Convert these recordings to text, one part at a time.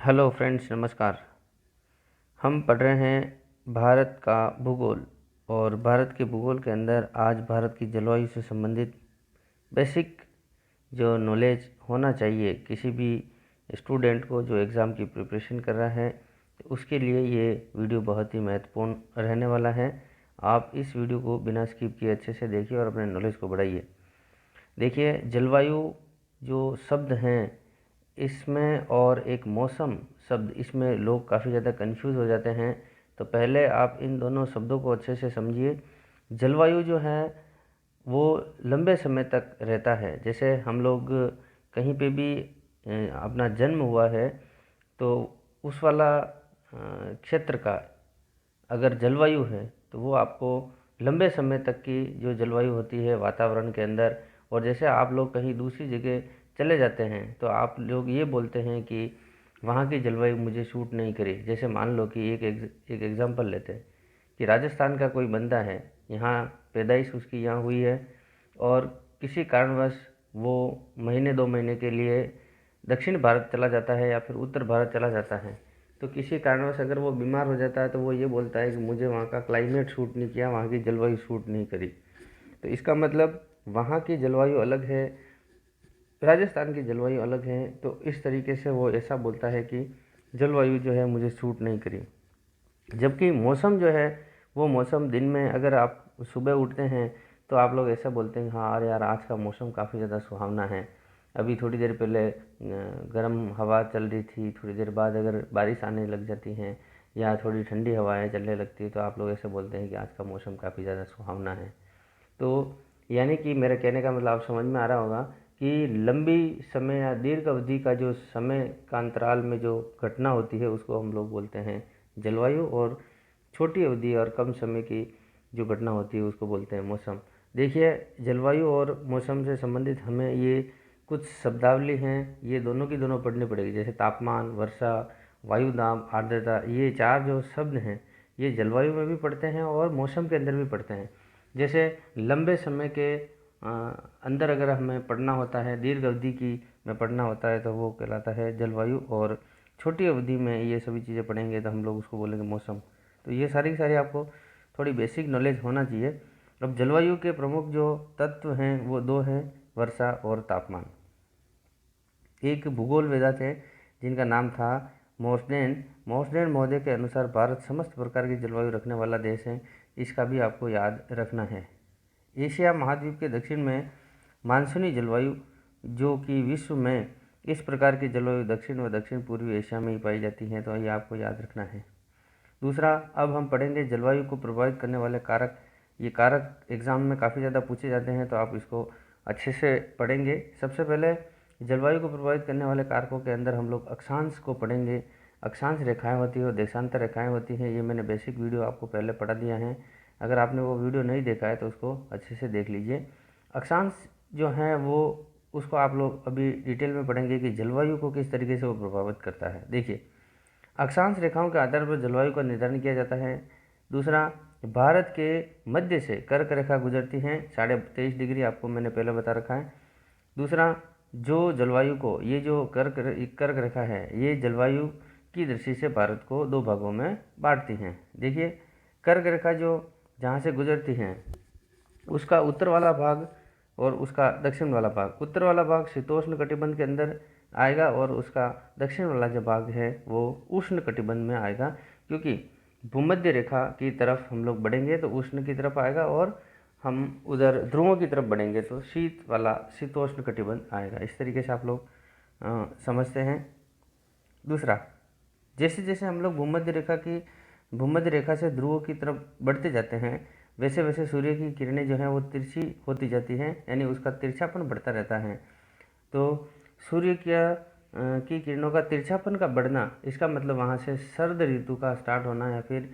Hello friends, नमस्कार। हम पढ़ रहे हैं भारत का भूगोल। और भारत के भूगोल के अंदर आज भारत की जलवायु से संबंधित बेसिक जो नॉलेज होना चाहिए किसी भी स्टूडेंट को जो एग्ज़ाम की प्रिपरेशन कर रहा है, तो उसके लिए ये वीडियो बहुत ही महत्वपूर्ण रहने वाला है। आप इस वीडियो को बिना स्किप किए अच्छे से देखिए और अपने नॉलेज को बढ़ाइए। देखिए, जलवायु जो शब्द हैं इसमें और एक मौसम शब्द, इसमें लोग काफ़ी ज़्यादा कंफ्यूज हो जाते हैं। तो पहले आप इन दोनों शब्दों को अच्छे से समझिए। जलवायु जो है वो लंबे समय तक रहता है। जैसे हम लोग कहीं पे भी अपना जन्म हुआ है तो उस वाला क्षेत्र का अगर जलवायु है तो वो आपको लंबे समय तक की जो जलवायु होती है वातावरण के अंदर। और जैसे आप लोग कहीं दूसरी जगह चले जाते हैं तो आप लोग ये बोलते हैं कि वहाँ की जलवायु मुझे सूट नहीं करी। जैसे मान लो कि एक एग्ज़ाम्पल लेते हैं कि राजस्थान का कोई बंदा है, यहाँ पैदाइश उसकी यहाँ हुई है और किसी कारणवश वो महीने 2 महीने के लिए दक्षिण भारत चला जाता है या फिर उत्तर भारत चला जाता है। तो किसी कारणवश अगर वो बीमार हो जाता है तो वो ये बोलता है कि मुझे वहाँ का क्लाइमेट सूट नहीं किया, वहाँ की जलवायु सूट नहीं करी। तो इसका मतलब वहाँ की जलवायु अलग है, राजस्थान की जलवायु अलग है। तो इस तरीके से वो ऐसा बोलता है कि जलवायु जो है मुझे सूट नहीं करी। जबकि मौसम जो है वो मौसम, दिन में अगर आप सुबह उठते हैं तो आप लोग ऐसा बोलते हैं हाँ अरे यार आज का मौसम काफ़ी ज़्यादा सुहावना है। अभी थोड़ी देर पहले गर्म हवा चल रही थी, थोड़ी देर बाद अगर बारिश आने लग जाती हैं या थोड़ी ठंडी हवाएं चलने लगती है तो आप लोग ऐसे बोलते हैं कि आज का मौसम काफ़ी ज़्यादा सुहावना है। तो यानी कि मेरे कहने का मतलब आप समझ में आ रहा होगा कि लंबी समय या दीर्घ अवधि का जो समय का अंतराल में जो घटना होती है उसको हम लोग बोलते हैं जलवायु। और छोटी अवधि और कम समय की जो घटना होती है उसको बोलते हैं मौसम। देखिए, जलवायु और मौसम से संबंधित हमें ये कुछ शब्दावली हैं, ये दोनों की दोनों पढ़नी पड़ेगी। जैसे तापमान, वर्षा, वायुदाब, आर्द्रता, ये चार जो शब्द हैं ये जलवायु में भी पढ़ते हैं और मौसम के अंदर भी पढ़ते हैं। जैसे लंबे समय के अंदर अगर हमें पढ़ना होता है, दीर्घ अवधि की में पढ़ना होता है तो वो कहलाता है जलवायु। और छोटी अवधि में ये सभी चीज़ें पढ़ेंगे तो हम लोग उसको बोलेंगे मौसम। तो ये सारी की सारी आपको थोड़ी बेसिक नॉलेज होना चाहिए। अब जलवायु के प्रमुख जो तत्व हैं वो दो हैं, वर्षा और तापमान। एक भूगोल वेदा थे जिनका नाम था मोर्सडेन। मोर्सडेन महोदय के अनुसार भारत समस्त प्रकार की जलवायु रखने वाला देश है। इसका भी आपको याद रखना है। एशिया महाद्वीप के दक्षिण में मानसूनी जलवायु जो कि विश्व में इस प्रकार की जलवायु दक्षिण व दक्षिण पूर्वी एशिया में ही पाई जाती है, तो ये आपको याद रखना है। दूसरा, अब हम पढ़ेंगे जलवायु को प्रभावित करने वाले कारक। ये कारक एग्ज़ाम में काफ़ी ज़्यादा पूछे जाते हैं तो आप इसको अच्छे से पढ़ेंगे। सबसे पहले जलवायु को प्रभावित करने वाले कारकों के अंदर हम लोग अक्षांश को पढ़ेंगे। अक्षांश रेखाएं होती है और देशांतर रेखाएं होती हैं। ये मैंने बेसिक वीडियो आपको पहले पढ़ा दिया है। अगर आपने वो वीडियो नहीं देखा है तो उसको अच्छे से देख लीजिए। अक्षांश जो हैं वो उसको आप लोग अभी डिटेल में पढ़ेंगे कि जलवायु को किस तरीके से वो प्रभावित करता है। देखिए, अक्षांश रेखाओं के आधार पर जलवायु का निर्धारण किया जाता है। दूसरा, भारत के मध्य से कर्क रेखा गुजरती है, 23.5 डिग्री आपको मैंने पहले बता रखा है। दूसरा, जो जलवायु को ये जो कर्क रेखा है ये जलवायु की दृष्टि से भारत को दो भागों में बांटती हैं। देखिए, कर्क रेखा जो जहाँ से गुजरती हैं उसका उत्तर वाला भाग और उसका दक्षिण वाला भाग, उत्तर वाला भाग शीतोष्ण कटिबंध के अंदर आएगा और उसका दक्षिण वाला जो भाग है वो उष्ण कटिबंध में आएगा। क्योंकि भूमध्य रेखा की तरफ हम लोग बढ़ेंगे तो उष्ण की तरफ आएगा और हम उधर ध्रुवों की तरफ बढ़ेंगे तो शीत वाला शीतोष्ण कटिबंध आएगा। इस तरीके से आप लोग समझते हैं। दूसरा, जैसे जैसे हम लोग भूमध्य रेखा से ध्रुवों की तरफ बढ़ते जाते हैं वैसे वैसे सूर्य की किरणें जो हैं वो तिरछी होती जाती हैं, यानी उसका तिरछापन बढ़ता रहता है। तो सूर्य की किरणों का तिरछापन का बढ़ना, इसका मतलब वहाँ से सर्द ऋतु का स्टार्ट होना या फिर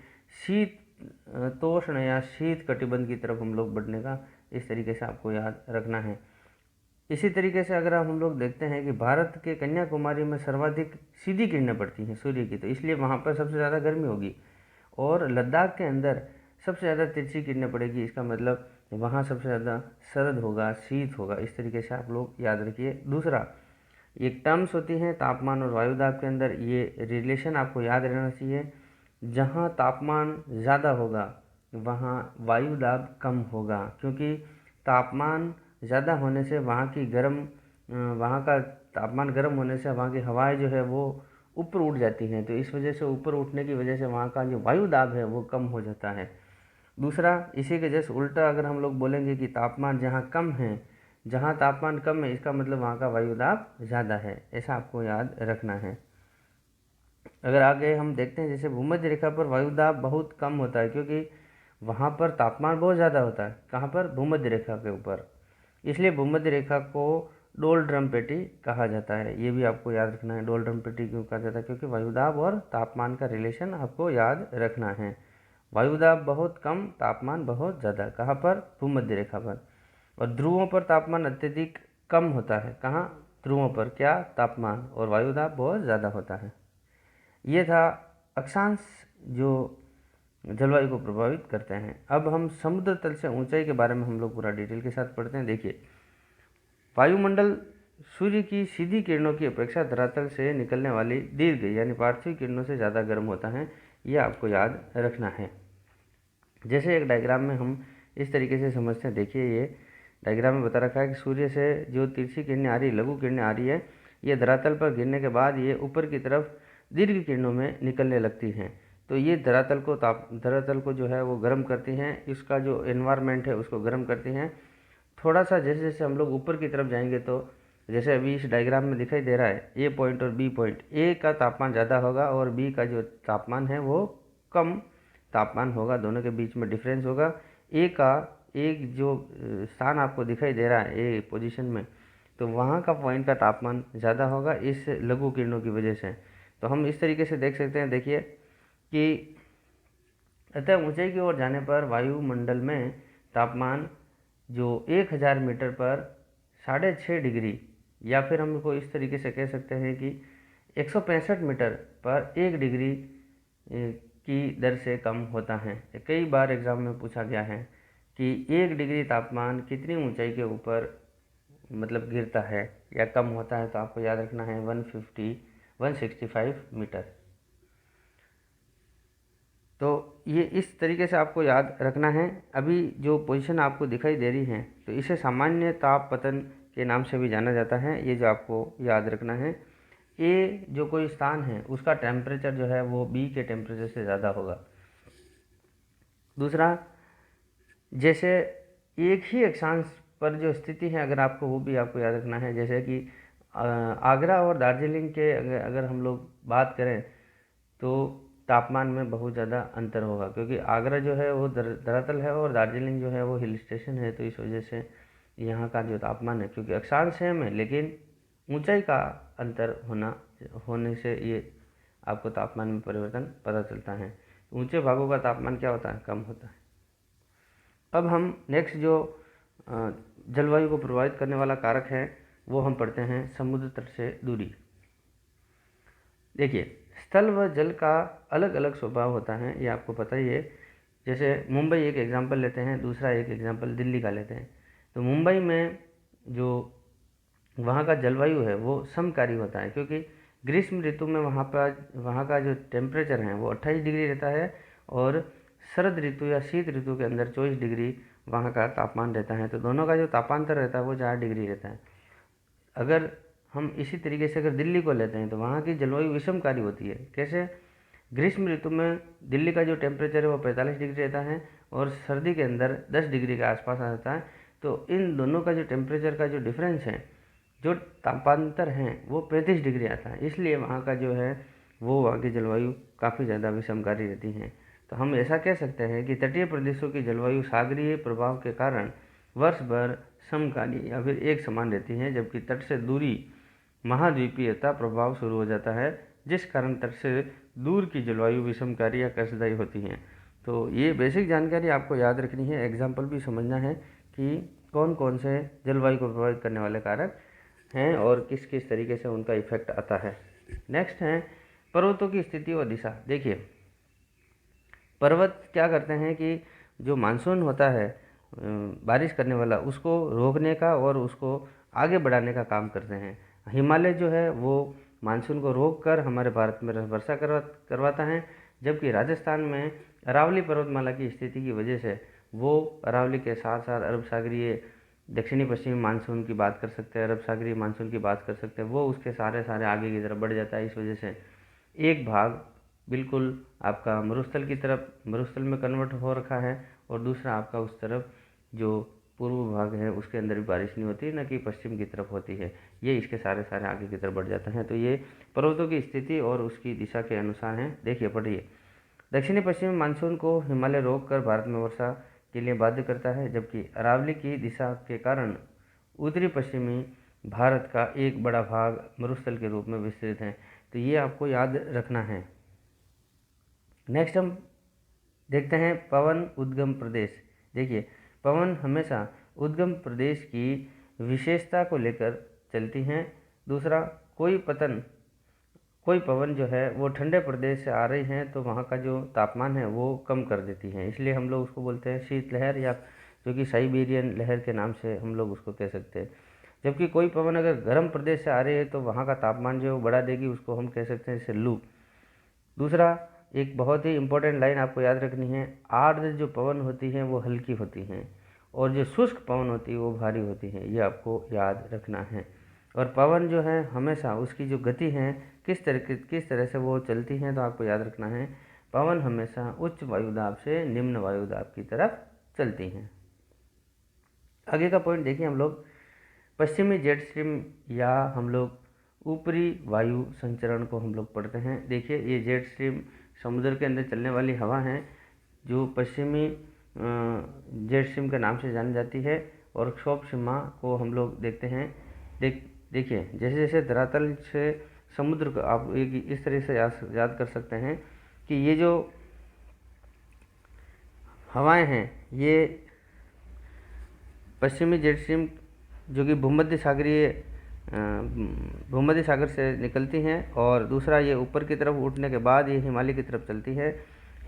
तोष्ण या शीत कटिबंध की तरफ हम लोग बढ़ने का, इस तरीके से आपको याद रखना है। इसी तरीके से अगर हम लोग देखते हैं कि भारत के कन्याकुमारी में सर्वाधिक सीधी किरणें पड़ती हैं सूर्य की, तो इसलिए वहाँ पर सबसे ज़्यादा गर्मी होगी। और लद्दाख के अंदर सबसे ज़्यादा तिरछी किरणें पड़ेगी, इसका मतलब वहाँ सबसे ज़्यादा सर्द होगा, शीत होगा। इस तरीके से आप लोग याद रखिए। दूसरा, ये टर्म्स होती हैं तापमान और वायु दाब के अंदर। ये रिलेशन आपको याद रहना चाहिए, जहाँ तापमान ज़्यादा होगा वहाँ वायु दाब कम होगा, क्योंकि तापमान ज़्यादा होने से वहाँ का तापमान गर्म होने से वहाँ की हवाएं जो है वो ऊपर उठ जाती हैं, तो इस वजह से ऊपर उठने की वजह से वहाँ का जो वायु दाब है वो कम हो जाता है। दूसरा, इसी के जैसे उल्टा अगर हम लोग बोलेंगे कि तापमान जहाँ तापमान कम है इसका मतलब वहाँ का वायु दाब ज़्यादा है, ऐसा आपको याद रखना है। अगर आगे हम देखते हैं, जैसे भूमध्य रेखा पर वायु दाब बहुत कम होता है, क्योंकि वहाँ पर तापमान बहुत ज़्यादा होता है। कहाँ पर? भूमध्य रेखा के ऊपर। इसलिए भूमध्य रेखा को डोल ड्रम पेटी कहा जाता है। ये भी आपको याद रखना है, डोल ड्रम पेटी क्यों कहा जाता है, क्योंकि वायु दाब और तापमान का रिलेशन आपको याद रखना है। वायु दाब बहुत कम, तापमान बहुत ज़्यादा। कहाँ पर? भूमध्य रेखा पर। और ध्रुवों पर तापमान अत्यधिक कम होता है। कहाँ? ध्रुवों पर क्या? तापमान और वायु दाब बहुत ज़्यादा होता है। ये था अक्षांश जो जलवायु को प्रभावित करते हैं। अब हम समुद्र तल से ऊंचाई के बारे में हम लोग पूरा डिटेल के साथ पढ़ते हैं। देखिए, वायुमंडल सूर्य की सीधी किरणों की अपेक्षा धरातल से निकलने वाली दीर्घ यानी पार्थिव किरणों से ज़्यादा गर्म होता है। यह आपको याद रखना है। जैसे एक डायग्राम में हम इस तरीके से समझते हैं। देखिए, ये डायग्राम में बता रखा है कि सूर्य से जो तिरछी किरणें आ रही, लघु किरणें आ रही है, ये धरातल पर गिरने के बाद ये ऊपर की तरफ दीर्घ किरणों में निकलने लगती हैं। तो ये धरातल को जो है वो गर्म करती हैं, इसका जो एनवायरनमेंट है उसको गर्म करती हैं। थोड़ा सा जैसे जैसे हम लोग ऊपर की तरफ जाएंगे, तो जैसे अभी इस डायग्राम में दिखाई दे रहा है, ए पॉइंट और बी पॉइंट, ए का तापमान ज़्यादा होगा और बी का जो तापमान है वो कम तापमान होगा, दोनों के बीच में डिफरेंस होगा। ए का एक जो स्थान आपको दिखाई दे रहा है ए पोजीशन में, तो वहाँ का पॉइंट का तापमान ज़्यादा होगा इस लघु किरणों की वजह से। तो हम इस तरीके से देख सकते हैं। देखिए कि अतः ऊंचाई की ओर जाने पर वायुमंडल में तापमान जो 1000 मीटर पर 6.5 डिग्री, या फिर हम इसको इस तरीके से कह सकते हैं कि 165 मीटर पर 1 डिग्री की दर से कम होता है। कई बार एग्जाम में पूछा गया है कि 1 डिग्री तापमान कितनी ऊंचाई के ऊपर मतलब गिरता है या कम होता है, तो आपको याद रखना है 165 मीटर। तो ये इस तरीके से आपको याद रखना है। अभी जो पोजीशन आपको दिखाई दे रही है, तो इसे सामान्य ताप पतन के नाम से भी जाना जाता है। ये जो आपको याद रखना है, ए जो कोई स्थान है उसका टेम्परेचर जो है वो बी के टेम्परेचर से ज़्यादा होगा। दूसरा, जैसे एक ही अक्षांश पर जो स्थिति है, अगर आपको वो भी आपको याद रखना है। जैसे कि आगरा और दार्जिलिंग के अगर हम लोग बात करें, तो तापमान में बहुत ज़्यादा अंतर होगा, क्योंकि आगरा जो है वो धरातल है और दार्जिलिंग जो है वो हिल स्टेशन है। तो इस वजह से यहाँ का जो तापमान है, क्योंकि अक्षांश सेम है लेकिन ऊंचाई का अंतर होने से ये आपको तापमान में परिवर्तन पता चलता है। ऊंचे भागों का तापमान क्या होता है? कम होता है। अब हम नेक्स्ट जो जलवायु को प्रभावित करने वाला कारक है वो हम पढ़ते हैं समुद्र तट से दूरी। देखिए, स्थल व जल का अलग अलग स्वभाव होता है, ये आपको पता ही है। जैसे मुंबई एक एग्जांपल लेते हैं, दूसरा एक एग्जांपल दिल्ली का लेते हैं। तो मुंबई में जो वहाँ का जलवायु है वो समकारी होता है, क्योंकि ग्रीष्म ऋतु में वहाँ का जो टेम्परेचर है वो 28 डिग्री रहता है, और शरद ऋतु या शीत ऋतु के अंदर 24 डिग्री वहाँ का तापमान रहता है। तो दोनों का जो तापांतर रहता है वो 4 डिग्री रहता है। अगर हम इसी तरीके से अगर दिल्ली को लेते हैं, तो वहाँ की जलवायु विषमकारी होती है। कैसे? ग्रीष्म ऋतु में दिल्ली का जो टेम्परेचर है वो 45 डिग्री रहता है, और सर्दी के अंदर 10 डिग्री के आसपास आ जाता है। तो इन दोनों का जो टेम्परेचर का जो डिफरेंस है, जो तापांतर है, वो 35 डिग्री आता है। इसलिए वहाँ का जो है वो वहाँ की जलवायु काफ़ी ज़्यादा विषमकारी रहती है। तो हम ऐसा कह सकते हैं कि तटीय प्रदेशों की जलवायु सागरीय प्रभाव के कारण वर्ष भर समकालीन या फिर एक समान रहती है, जबकि तट से दूरी महाद्वीपीयता प्रभाव शुरू हो जाता है, जिस कारण तट से दूर की जलवायु विषमकारी या कष्टदायी होती हैं। तो ये बेसिक जानकारी आपको याद रखनी है, एग्जाम्पल भी समझना है कि कौन कौन से जलवायु को प्रभावित करने वाले कारक हैं और किस किस तरीके से उनका इफेक्ट आता है। नेक्स्ट है पर्वतों की स्थिति और दिशा। देखिए, पर्वत क्या करते हैं कि जो मानसून होता है बारिश करने वाला, उसको रोकने का और उसको आगे बढ़ाने का काम करते हैं। हिमालय जो है वो मानसून को रोक कर हमारे भारत में वर्षा करवाता है, जबकि राजस्थान में अरावली पर्वतमाला की स्थिति की वजह से वो अरावली के साथ साथ अरब सागरीय दक्षिणी पश्चिमी मानसून की बात कर सकते हैं, अरब सागरीय मानसून की बात कर सकते हैं, वो उसके सारे आगे की तरफ बढ़ जाता है। इस वजह से एक भाग बिल्कुल आपका मरुस्थल की तरफ मरुस्थल में कन्वर्ट हो रखा है और दूसरा आपका उस तरफ जो पूर्व भाग है उसके अंदर भी बारिश नहीं होती, न कि पश्चिम की तरफ होती है। ये इसके सारे आगे की तरफ बढ़ जाते हैं। तो ये पर्वतों की स्थिति और उसकी दिशा के अनुसार हैं। देखिए पढ़िए, दक्षिणी पश्चिमी मानसून को हिमालय रोक कर भारत में वर्षा के लिए बाध्य करता है, जबकि अरावली की दिशा के कारण उत्तरी पश्चिमी भारत का एक बड़ा भाग मरुस्थल के रूप में विस्तृत है। तो ये आपको याद रखना है। नेक्स्ट हम देखते हैं पवन उद्गम प्रदेश। देखिए, पवन हमेशा उद्गम प्रदेश की विशेषता को लेकर चलती हैं। दूसरा, कोई पवन जो है वो ठंडे प्रदेश से आ रही हैं तो वहाँ का जो तापमान है वो कम कर देती हैं, इसलिए हम लोग उसको बोलते हैं शीतलहर, या जो कि साइबेरियन लहर के नाम से हम लोग उसको कह सकते हैं। जबकि कोई पवन अगर गर्म प्रदेश से आ रही है तो वहाँ का तापमान जो बढ़ा देगी, उसको हम कह सकते हैं जैसे लू। दूसरा, एक बहुत ही इंपॉर्टेंट लाइन आपको याद रखनी है, आर्द्र जो पवन होती हैं वो हल्की होती हैं और जो शुष्क पवन होती है वो भारी होती हैं, ये आपको याद रखना है। और पवन जो है हमेशा उसकी जो गति है किस तरह से वो चलती हैं, तो आपको याद रखना है पवन हमेशा उच्च वायुदाब से निम्न वायुदाब की तरफ चलती हैं। आगे का पॉइंट देखिए, हम लोग पश्चिमी जेट स्ट्रीम या हम लोग ऊपरी वायु संचरण को हम लोग पढ़ते हैं। देखिए, ये जेट स्ट्रीम समुद्र के अंदर चलने वाली हवा है जो पश्चिमी जेट स्ट्रीम के नाम से जानी जाती है। और क्षोभ सीमा को हम लोग देखते हैं। देखिए, जैसे जैसे धरातल से समुद्र को आप एक इस तरह से याद कर सकते हैं कि ये जो हवाएं हैं ये पश्चिमी जेट स्ट्रीम जो कि भूमध्य सागर से निकलती हैं, और दूसरा ये ऊपर की तरफ उठने के बाद ये हिमालय की तरफ चलती है।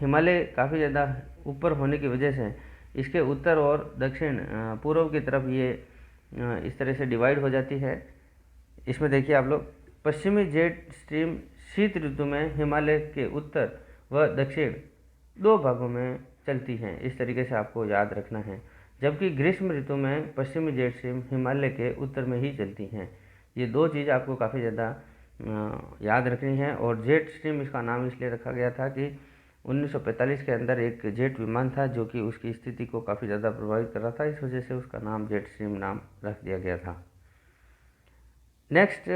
हिमालय काफ़ी ज़्यादा ऊपर होने की वजह से इसके उत्तर और दक्षिण पूर्व की तरफ ये इस तरह से डिवाइड हो जाती है। इसमें देखिए आप लोग, पश्चिमी जेट स्ट्रीम शीत ऋतु में हिमालय के उत्तर व दक्षिण दो भागों में चलती हैं, इस तरीके से आपको याद रखना है। जबकि ग्रीष्म ऋतु में पश्चिमी जेट स्ट्रीम हिमालय के उत्तर में ही चलती हैं। ये दो चीज़ आपको काफ़ी ज़्यादा याद रखनी है। और जेट स्ट्रीम इसका नाम इसलिए रखा गया था कि 1945 के अंदर एक जेट विमान था जो कि उसकी स्थिति को काफ़ी ज़्यादा प्रभावित कर रहा था, इस वजह से उसका नाम जेट स्ट्रीम नाम रख दिया गया था। नेक्स्ट,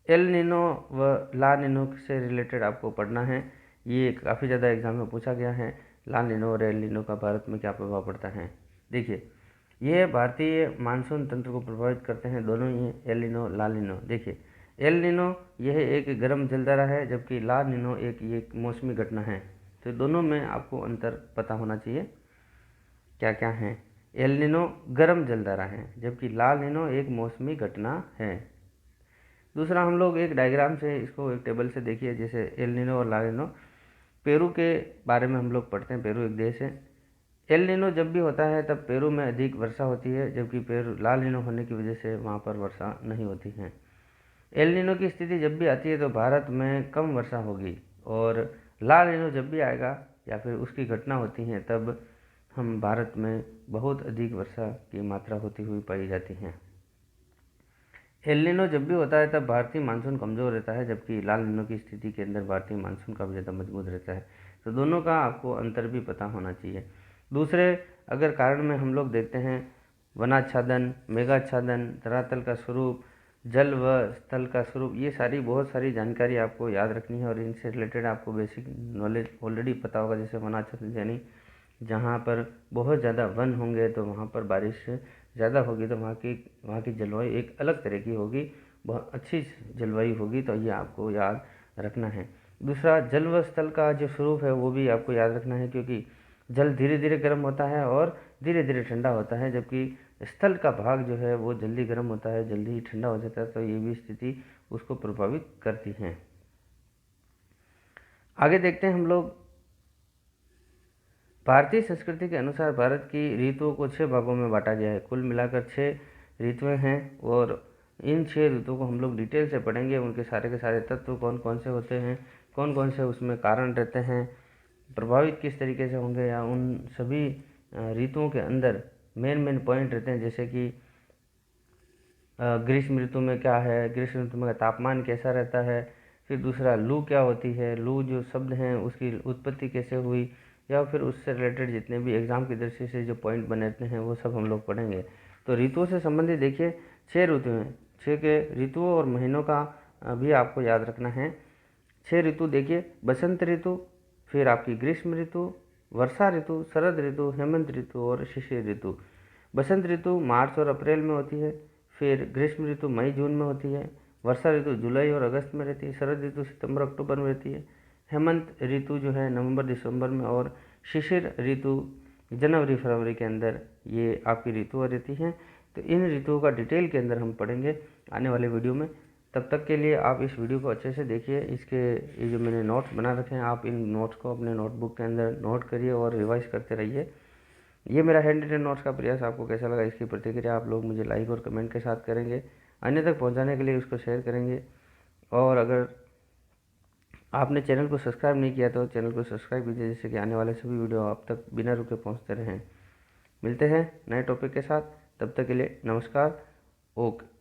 एल नीनो व ला नीनो से रिलेटेड आपको पढ़ना है। ये काफ़ी ज़्यादा एग्जाम में पूछा गया है, ला नीनो और एल नीनो का भारत में क्या प्रभाव पड़ता है। देखिए, ये भारतीय मानसून तंत्र को प्रभावित करते हैं, दोनों ही, एल नीनो ला नीनो। देखिए, एल नीनो यह एक गर्म जलधारा है, जबकि ला नीनो एक मौसमी घटना है। तो दोनों में आपको अंतर पता होना चाहिए क्या क्या है। एल नीनो गर्म जलधारा है, जबकि ला नीनो एक मौसमी घटना है। दूसरा, हम लोग एक डायग्राम से इसको एक टेबल से देखिए, जैसे एल नीनो और ला नीनो। पेरू के बारे में हम लोग पढ़ते हैं, पेरू एक देश है। एल नीनो जब भी होता है तब पेरू में अधिक वर्षा होती है, जबकि ला नीनो होने की वजह से वहाँ पर वर्षा नहीं होती है। एल नीनो की स्थिति जब भी आती है तो भारत में कम वर्षा होगी, और ला नीनो जब भी आएगा या फिर उसकी घटना होती है तब हम भारत में बहुत अधिक वर्षा की मात्रा होती हुई पाई जाती है। एल नीनो जब भी होता है तब भारतीय मानसून कमज़ोर रहता है, जबकि ला नीनो की स्थिति के अंदर भारतीय मानसून काफ़ी ज़्यादा मजबूत रहता है। तो दोनों का आपको अंतर भी पता होना चाहिए। दूसरे अगर कारण में हम लोग देखते हैं, वनाच्छादन, मेघाच्छादन, धरातल का स्वरूप, जल व स्थल का स्वरूप, ये बहुत सारी जानकारी आपको याद रखनी है और इनसे रिलेटेड आपको बेसिक नॉलेज ऑलरेडी पता होगा। जैसे वनाच्छादन यानी जहाँ पर बहुत ज़्यादा वन होंगे तो वहाँ पर बारिश ज़्यादा होगी, तो वहाँ की जलवायु एक अलग तरह की होगी, बहुत अच्छी जलवायु होगी, तो ये आपको याद रखना है। दूसरा, जल व स्थल का जो स्वरूप है वो भी आपको याद रखना है, क्योंकि जल धीरे धीरे गर्म होता है और धीरे धीरे ठंडा होता है, जबकि स्थल का भाग जो है वो जल्दी गर्म होता है, जल्दी ही ठंडा हो जाता है, तो ये भी स्थिति उसको प्रभावित करती हैं। आगे देखते हैं हम लोग, भारतीय संस्कृति के अनुसार भारत की ऋतुओं को 6 भागों में बांटा गया है। कुल मिलाकर 6 ऋतुएं हैं, और इन 6 ऋतुओं को हम लोग डिटेल से पढ़ेंगे। उनके सारे के सारे तत्व कौन कौन से होते हैं, कौन कौन से उसमें कारण रहते हैं, प्रभावित किस तरीके से होंगे, या उन सभी ऋतुओं के अंदर मेन पॉइंट रहते हैं। जैसे कि ग्रीष्म ऋतु में क्या है, ग्रीष्म ऋतु में तापमान कैसा रहता है, फिर दूसरा लू क्या होती है, लू जो शब्द हैं उसकी उत्पत्ति कैसे हुई, या फिर उससे रिलेटेड जितने भी एग्ज़ाम की दृष्टि से जो पॉइंट बनाते हैं वो सब हम लोग पढ़ेंगे। तो ऋतुओं से संबंधित देखिए 6 ऋतु हैं, 6 के ऋतुओं और महीनों का भी आपको याद रखना है। 6 ऋतु देखिए, बसंत ऋतु, फिर आपकी ग्रीष्म ऋतु, वर्षा ऋतु, शरद ऋतु, हेमंत ऋतु और शिशिर ऋतु। बसंत ऋतु मार्च और अप्रैल में होती है, फिर ग्रीष्म ऋतु मई जून में होती है, वर्षा ऋतु जुलाई और अगस्त में रहती है, शरद ऋतु सितंबर अक्टूबर में रहती है, हेमंत ऋतु जो है नवंबर दिसंबर में, और शिशिर ऋतु जनवरी फरवरी के अंदर ये आपकी ऋतुएं रहती हैं। तो इन ऋतुओं का डिटेल के अंदर हम पढ़ेंगे आने वाले वीडियो में। तब तक के लिए आप इस वीडियो को अच्छे से देखिए। इसके ये जो मैंने नोट्स बना रखे हैं, आप इन नोट्स को अपने नोटबुक के अंदर नोट करिए और रिवाइज करते रहिए। ये मेरा हैंड रिटन नोट्स का प्रयास आपको कैसा लगा, इसकी प्रतिक्रिया आप लोग मुझे लाइक और कमेंट के साथ करेंगे। अन्य तक पहुंचाने के लिए उसको शेयर करेंगे। और अगर आपने चैनल को सब्सक्राइब नहीं किया तो चैनल को सब्सक्राइब कीजिए, जिससे कि आने वाले सभी वीडियो आप तक बिना रुके पहुंचते रहें। मिलते हैं नए टॉपिक के साथ, तब तक के लिए नमस्कार। ओके।